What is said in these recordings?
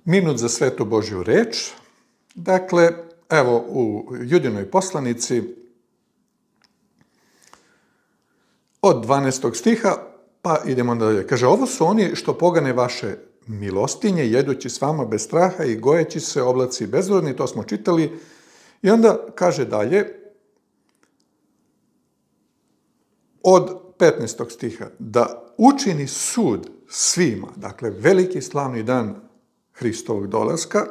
Minut za svetu Božju reč. Dakle, evo u Judinoj poslanici od 12. stiha, pa idemo dalje. Kaže, ovo su oni što pogane vaše milostinje, jedući s vama bez straha i gojeći se oblaci bezvodni, to smo čitali. I onda kaže dalje, od 15. stiha, da učini sud svima, dakle veliki slavni dan Hristovog dolaska,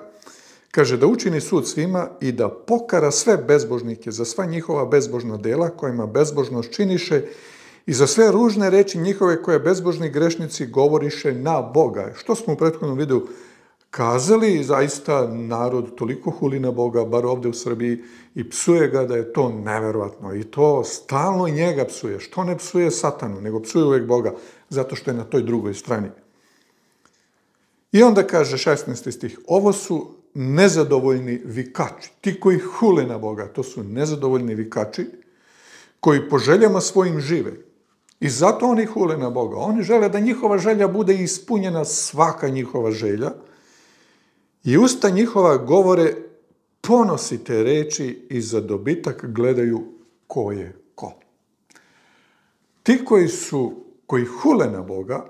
kaže da učini sud svima i da pokara sve bezbožnike za sva njihova bezbožna dela kojima bezbožnost činiše i za sve ružne reči njihove koje bezbožni grešnici govoriše na Boga. Što smo u prethodnom videu kazali, zaista narod toliko huli na Boga, bar ovde u Srbiji, i psuje ga da je to neverovatno. I to stalno njega psuje. Što ne psuje satanu, nego psuje uvek Boga, zato što je na toj drugoj strani. I onda kaže 16. stih, ovo su nezadovoljni vikači, ti koji hule na Boga, to su nezadovoljni vikači, koji po željama svojim žive. I zato oni hule na Boga. Oni žele da njihova želja bude ispunjena, svaka njihova želja, i usta njihova govore ponosite reči i za dobitak gledaju ko je ko. Ti koji hule na Boga,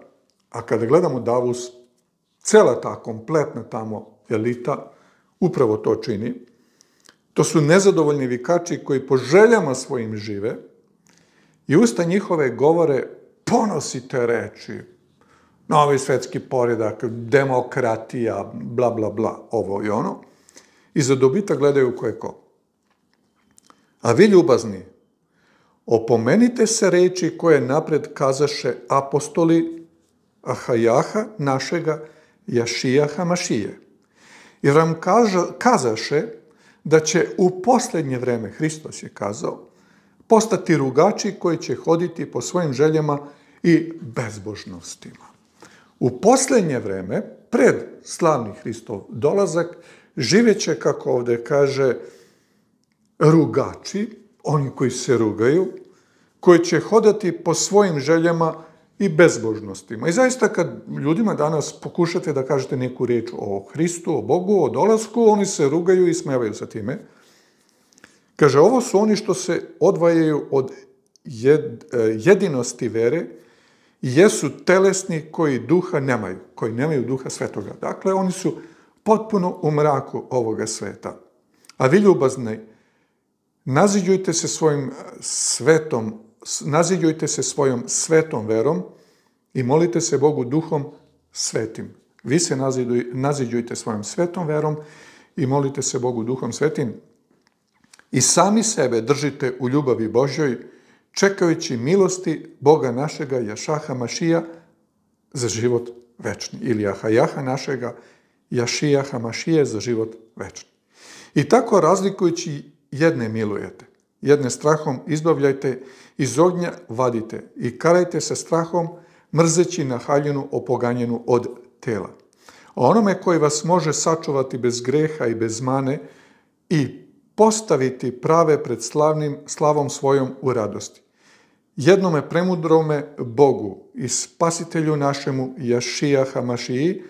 a kada gledamo Davus, cela ta kompletna tamo elita upravo to čini, to su nezadovoljni vikači koji po željama svojim žive i usta njihove govore ponosite reči, novi svetski poredak, demokratija, bla, bla, bla, ovo i ono, i za dobitak gledaju ko je ko. A vi ljubazni, opomenite se reči koje napred kazaše apostoli Ahajaha našega, Jašijaha Mašije. Jer vam kazaše da će u posljednje vreme, Hristos je kazao, postati rugači koji će hoditi po svojim željama i bezbožnostima. U posljednje vreme, pred slavni Hristov dolazak, živeće, kako ovdje kaže, rugači, oni koji se rugaju, koji će hodati po svojim željama i bezbožnostima. I zaista kad ljudima danas pokušate da kažete neku riječ o Hristu, o Bogu, o dolasku, oni se rugaju i smevaju sa time. Kaže, ovo su oni što se odvajaju od jedinosti vere i jesu telesni koji duha nemaju, koji nemaju duha svetoga. Dakle, oni su potpuno u mraku ovoga sveta. A vi ljubazni, naziđujte se svojom svetom verom i molite se Bogu duhom svetim. Vi se naziđujte svojom svetom verom i molite se Bogu duhom svetim i sami sebe držite u ljubavi Božjoj, čekajući milosti Boga našega Jašaha Mašija za život večni. Ili Ahajaha našega Jašijaha Mašije za život večni. I tako razlikujući jedne milujete, jedne strahom izbavljajte, iz ognja vadite i karajte se strahom, mrzeći na haljinu opoganjenu od tela. A onome koji vas može sačuvati bez greha i bez mane i postaviti prave pred slavom svojom u radosti. Jednome premudrome Bogu i spasitelju našemu Jašijaha Mašiji,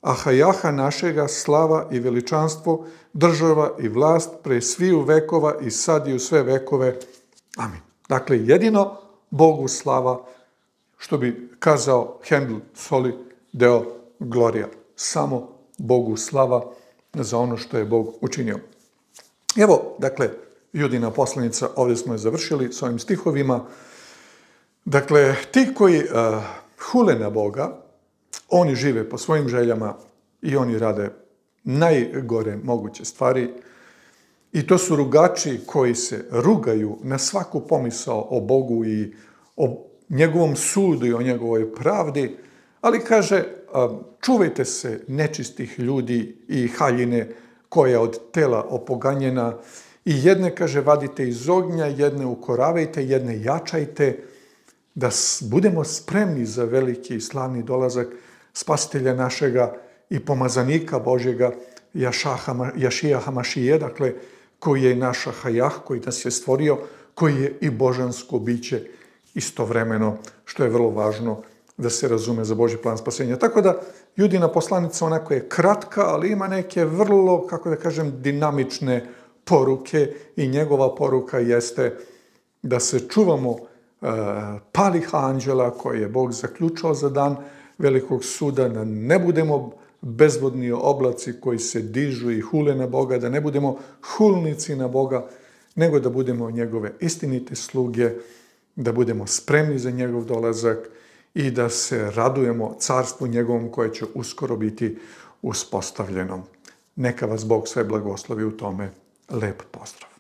Ahajaha našega slava i veličanstvo, država i vlast pre sviju vekova i sad i u sve vekove. Amin. Dakle, jedino Bogu slava, što bi kazao Handel Soli Deo Gloria. Samo Bogu slava za ono što je Bog učinio. Evo, dakle, Judina poslanica, ovdje smo je završili s ovim stihovima. Dakle, ti koji hule na Boga, oni žive po svojim željama i oni rade najgore moguće stvari. I to su rugači koji se rugaju na svaku pomisao o Bogu i o njegovom sudu i o njegovoj pravdi, ali kaže, čuvajte se nečistih ljudi i haljine koja je od tela opoganjena i jedne, kaže, vadite iz ognja, jedne ukoravajte, jedne jačajte, da budemo spremni za veliki i slavni dolazak spasitelja našega i pomazanika Božjega Jašijaha Mašije, dakle, koji je naš Ahajah, koji nas je stvorio, koji je i božansko biće istovremeno, što je vrlo važno da se razume za Božji plan spasenja. Tako da Judina poslanica onako je kratka, ali ima neke vrlo, kako da kažem, dinamične poruke i njegova poruka jeste da se čuvamo palih anđela koje je Bog zaključao za dan velikog suda, da ne budemo bezvodni oblaci koji se dižu i hule na Boga, da ne budemo hulnici na Boga, nego da budemo njegove istinite sluge, da budemo spremni za njegov dolazak i da se radujemo carstvu njegovom koje će uskoro biti uspostavljeno. Neka vas Bog sve blagoslovi u tome. Lep pozdrav!